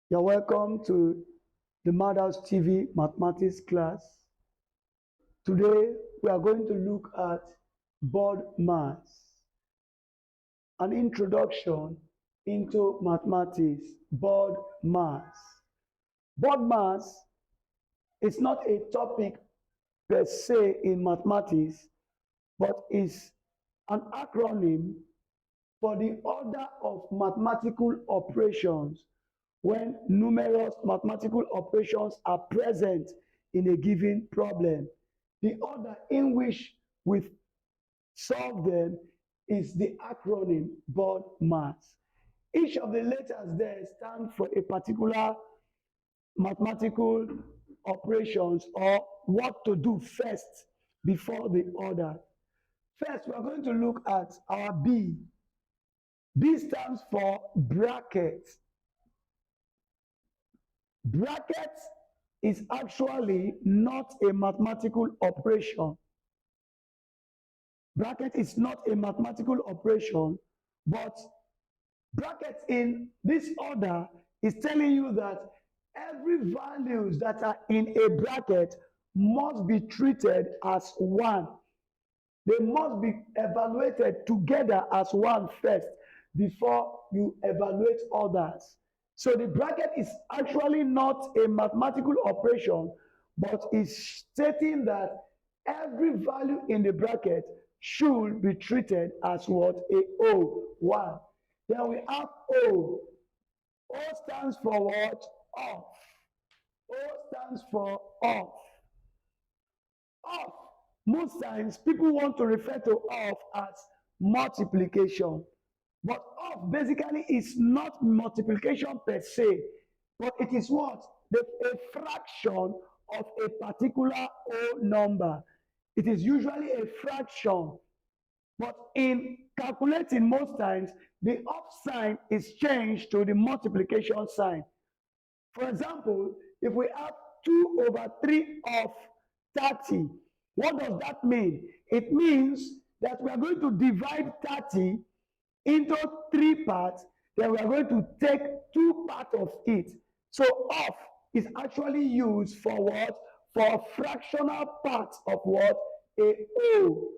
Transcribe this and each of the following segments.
You're welcome to the Madhouse TV mathematics class. Today we are going to look at BODMAS, an introduction into mathematics. BODMAS. BODMAS is not a topic per se in mathematics, but is an acronym for the order of mathematical operations when numerous mathematical operations are present in a given problem. The order in which we solve them is the acronym BODMAS. Each of the letters there stand for a particular mathematical operations or what to do first before the order. First, we are going to look at our B. B stands for bracket. Bracket is actually not a mathematical operation. Bracket is not a mathematical operation, but bracket in this order is telling you that every values that are in a bracket must be treated as one. They must be evaluated together as one first before you evaluate others. So the bracket is actually not a mathematical operation, but is stating that every value in the bracket should be treated as what? A O, one. Then we have O. O stands for what? Off. O stands for off. Off. Most times people want to refer to off as multiplication. But off basically is not multiplication per se, but it is what? A fraction of a particular whole number. It is usually a fraction. But in calculating, most times, the off sign is changed to the multiplication sign. For example, if we have 2 over 3 of 30, what does that mean? It means that we are going to divide 30 into 3 parts, then we are going to take 2 parts of it. So off is actually used for what? For fractional parts of what? A O.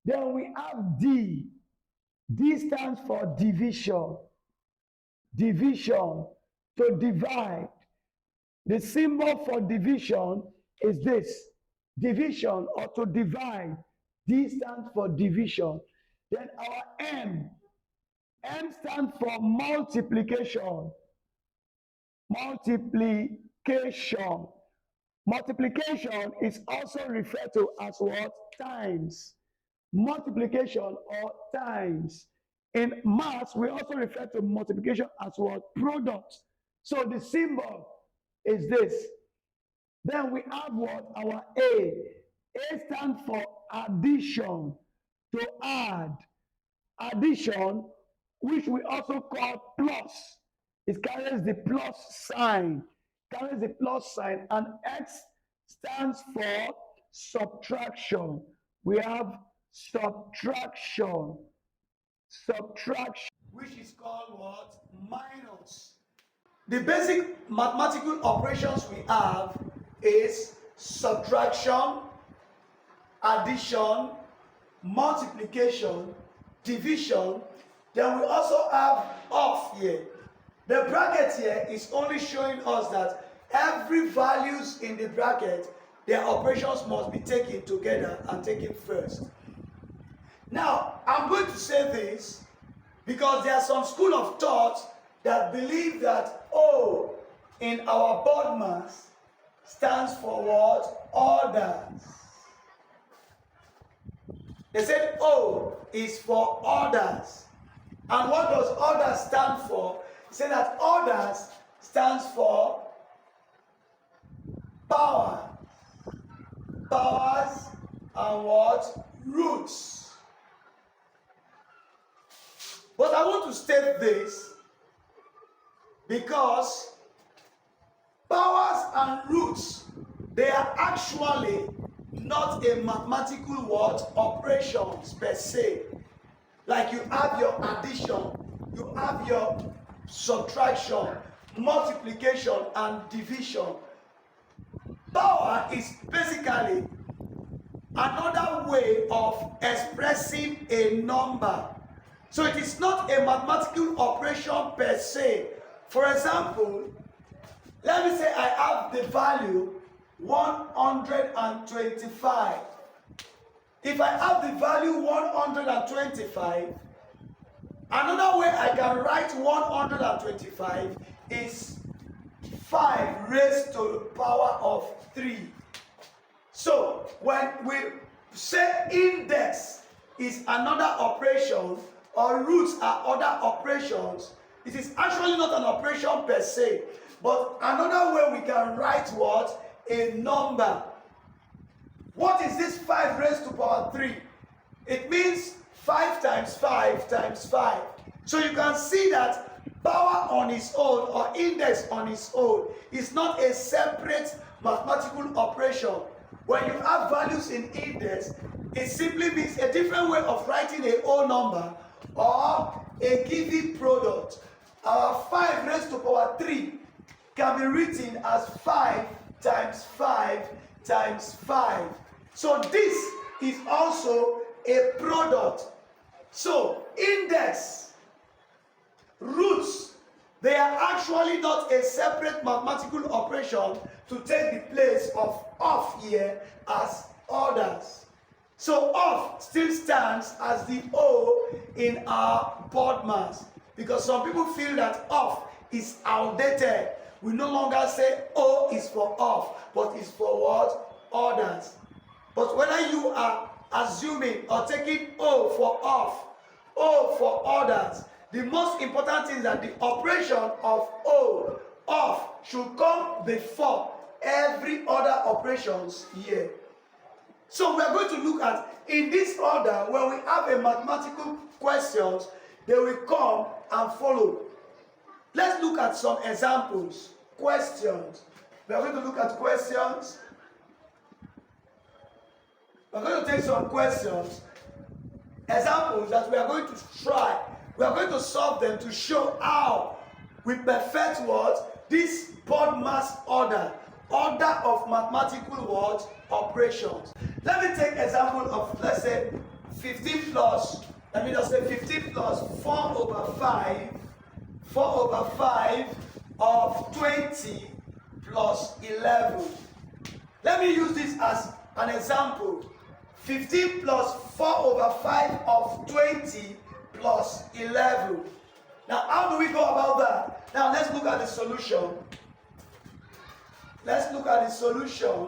Then we have D. D stands for division. Division, to divide. The symbol for division is this. Division, or to divide. D stands for division. Then our M. M stands for multiplication. Multiplication. Multiplication is also referred to as what? Times. Multiplication or times. In maths, we also refer to multiplication as what? Product. So the symbol is this. Then we have what? Our A. A stands for addition, to add. Addition, which we also call plus. It carries the plus sign. Carries the plus sign. And X stands for subtraction. We have subtraction. Subtraction, which is called what? Minus. The basic mathematical operations we have is subtraction, addition, multiplication, division. Then we also have off here. The bracket here is only showing us that every values in the bracket, their operations must be taken together and taken first. Now, I'm going to say this because there are some school of thought that believe that O in our BODMAS stands for what? Orders. They said O is for orders. And what does orders stand for? They said that orders stands for power. Powers and what? Roots. But I want to state this because powers and roots, they are actually not a mathematical what? Operations per se. Like you have your addition, you have your subtraction, multiplication and division. Power is basically another way of expressing a number. So it is not a mathematical operation per se. For example, let me say I have the value 125. If I have the value 125, another way I can write 125 is 5 raised to the power of 3. So when we say index is another operation or roots are other operations, it is actually not an operation per se, but another way we can write what? A number. What is this 5 raised to power 3? It means 5 times 5 times 5. So you can see that power on its own or index on its own is not a separate mathematical operation. When you have values in index, it simply means a different way of writing a whole number or a given product. Our 5 raised to power 3 can be written as 5 times 5 times 5. So this is also a product. So index, roots, they are actually not a separate mathematical operation to take the place of here as orders. So of still stands as the O in our BODMAS, because some people feel that of is outdated. We no longer say O is for of, but is for what? Orders. But whether you are assuming or taking O for of, O for orders, the most important thing is that the operation of O, of, should come before every other operations here. So we are going to look at, in this order, when we have a mathematical questions, they will come and follow. Let's look at some examples. Questions. We are going to look at questions. We are going to take some questions, examples that we are going to try. We are going to solve them to show how we perfect what? This BODMAS order of mathematical what? Operations. Let me take example of, let's say, 15 plus, let me just say 15 plus 4 over 5 of 20 plus 11. Let me use this as an example. 15 plus 4 over 5 of 20 plus 11. Now, how do we go about that? Now, let's look at the solution. Let's look at the solution.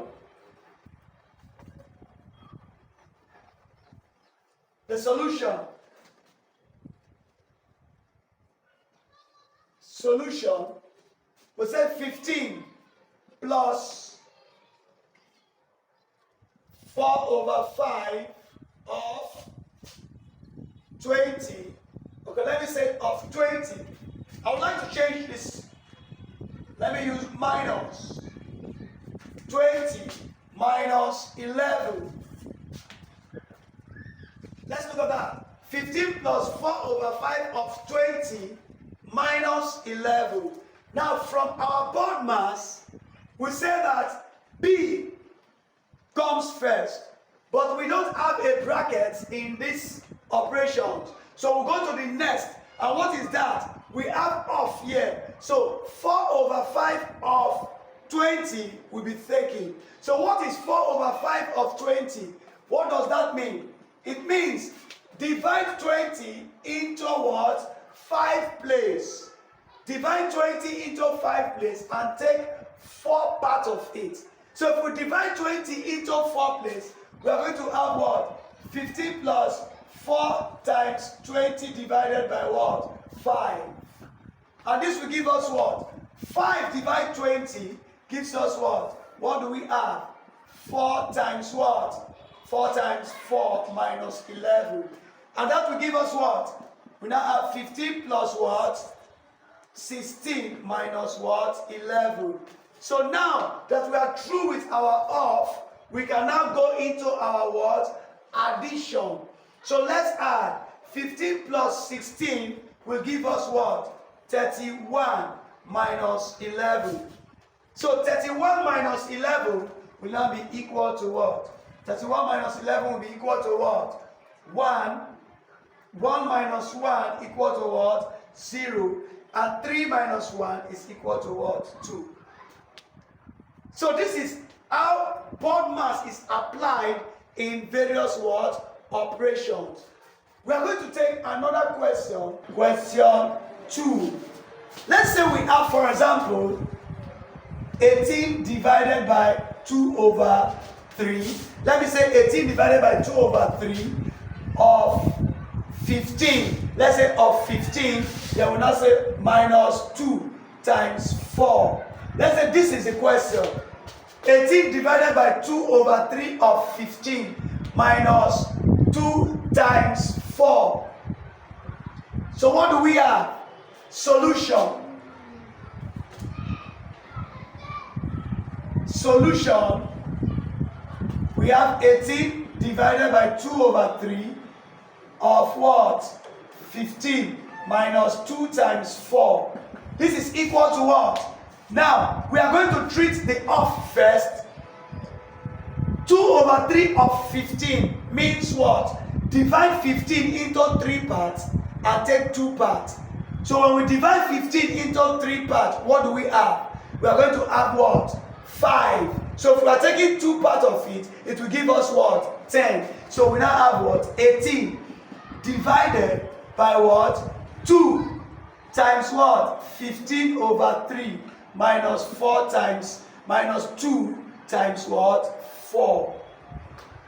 The solution. Solution. We say 15 plus 4 over 5 of 20. Okay, let me say of 20. I would like to change this. Let me use minus 20 minus 11. Let's look at that. 15 plus 4 over 5 of 20 minus 11. Now from our BODMAS, we say that B comes first, but we don't have a bracket in this operation. So we'll go to the next. And what is that? We have of here. So 4 over 5 of 20 will be taken. So what is 4 over 5 of 20? What does that mean? It means divide 20 into what? 5 places. Divide 20 into 5 places and take 4 parts of it. So if we divide 20 into 4 places, we are going to have what? 15 plus 4 times 20 divided by what? 5. And this will give us what? 5 divided 20 gives us what? What do we have? 4 times what? 4 times 4 minus 11. And that will give us what? We now have 15 plus what? 16 minus what? 11. So now that we are through with our of, we can now go into our what? Addition. So let's add. 15 plus 16 will give us what? 31. minus 11. So 31 minus 11 will now be equal to what? 31 minus 11 will be equal to what? 1. 1 minus 1 equal to what? 0. And 3 minus 1 is equal to what? 2. So this is how BODMAS is applied in various what? Operations. We are going to take another question. Question 2. Let's say we have, for example, 18 divided by 2 over 3. Let me say 18 divided by 2 over 3 of 15. Let's say of 15, then we'll now say minus 2 times 4. Let's say this is the question. 18 divided by 2 over 3 of 15 minus 2 times 4. So what do we have? Solution. Solution. We have 18 divided by 2 over 3 of what? 15 minus 2 times 4. This is equal to what? Now, we are going to treat the off first. 2 over 3 of 15 means what? Divide 15 into 3 parts and take 2 parts. So when we divide 15 into 3 parts, what do we have? We are going to have what? 5. So if we are taking 2 parts of it, it will give us what? 10. So we now have what? 18 divided by what? 2 times what? 15 over 3 minus 4 times minus 2 times what? 4.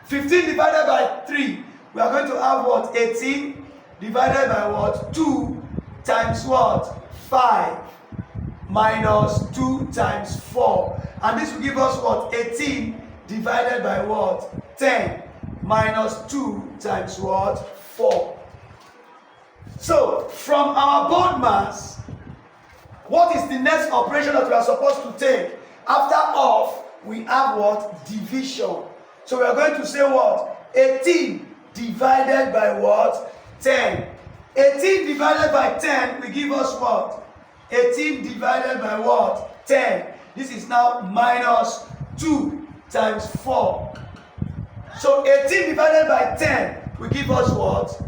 15 divided by 3, we are going to have what? 18 divided by what? 2 times what? 5 minus 2 times 4. And this will give us what? 18 divided by what? 10 minus 2 times what? 4. So, from our BODMAS, what is the next operation that we are supposed to take? After off, we have what? Division. So we are going to say what? 18 divided by what? 10. 18 divided by 10 will give us what? 18 divided by what? 10. This is now minus 2 times 4. So 18 divided by 10 will give us what?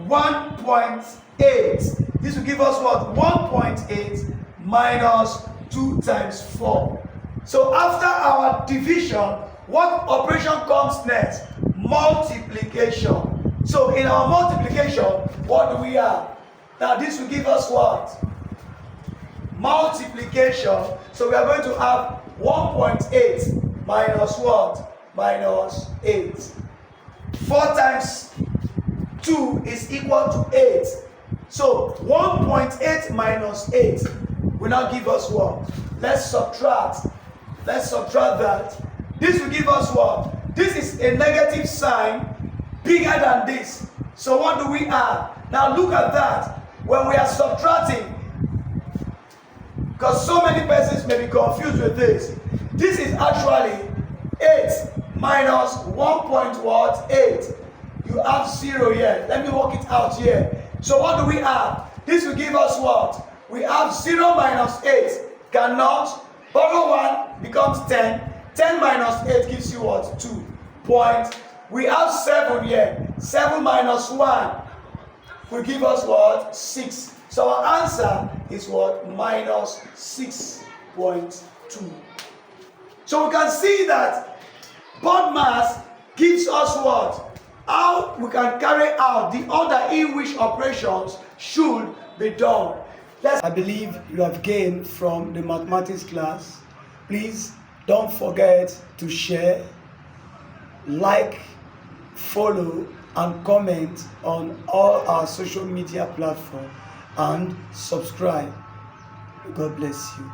1.8. This will give us what? 1.8 minus 2 times 4. So after our division, what operation comes next? Multiplication. So in our multiplication, what do we have? Now this will give us what? Multiplication. So we are going to have 1.8 minus what? Minus 8. 4 times 2 is equal to 8. So 1.8 minus 8 will now give us what? Let's subtract. Let's subtract that. This will give us what? This is a negative sign bigger than this. So what do we have? Now look at that. When we are subtracting, because so many persons may be confused with this. This is actually 8 minus 1.8. You have 0 here. Let me work it out here. So what do we have? This will give us what? We have 0 minus 8. Cannot. Borrow 1 becomes 10. 10 minus 8 gives you what? 2. Point. We have 7 here. 7 minus 1 will give us what? 6. So our answer is what? Minus 6.2. So we can see that BODMAS gives us what? How we can carry out the order in which operations should be done. I believe you have gained from the mathematics class. Please don't forget to share, like, follow, and comment on all our social media platforms, and subscribe. God bless you.